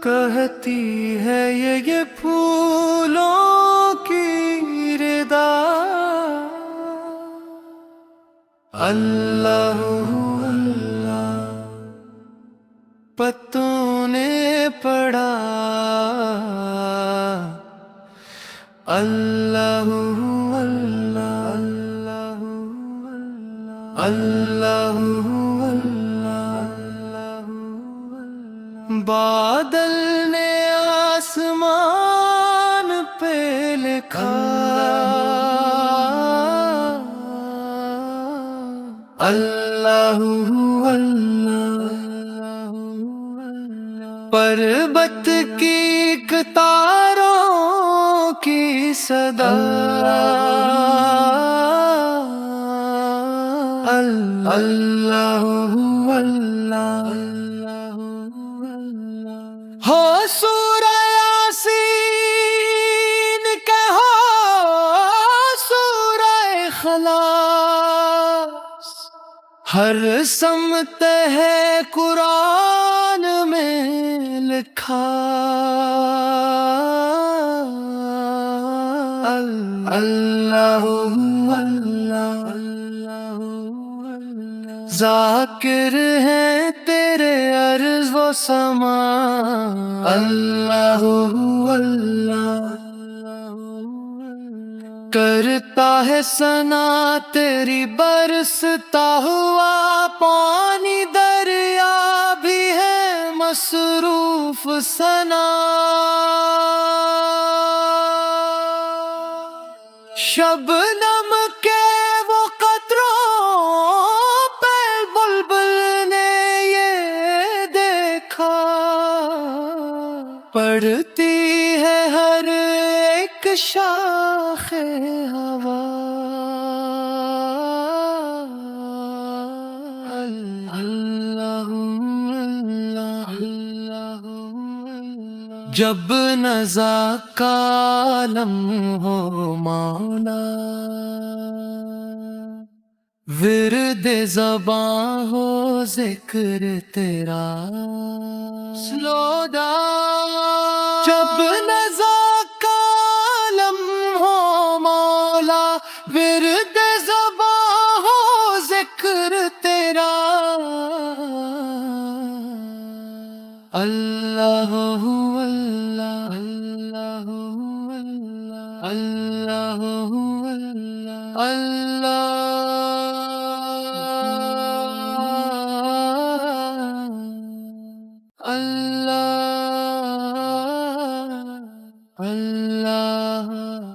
کہتی ہے یہ پھولوں کی ردا، اللہ اللہ پتوں نے پڑھا، اللہ اللہ اللہ اللہ اللہ، بادل نے آسمان پہ لکھا، اللہ اللہ، پربت کی قطاروں کی صدا، اللہ اللہ، ہو سورہ یاسین کہ ہو سورہ اخلاص، ہر سمت ہے قرآن میں لکھا، اللہ اللہ، ذاکر ہیں تیرے عرض و سما، اللہ اللہ، کرتا ہے ثنا تیری برستا ہوا پانی، دریا بھی ہے مصروف ثنا، شبنم کے وہ قطروں پہ بلبل نے یہ دیکھا، پڑھتی ہے ہر ایک شاخ ہوا، اللہ اللہ، جب نزا کا عالم ہو مولا، ورد زباں ہو ذکر تیرا، سلو ڈاؤن، جب نزا کا عالم ہو مولا، ورد زباں ہو ذکر تیرا، اللہ اللہ اللہ اللہ اللہ اللہ اللہ۔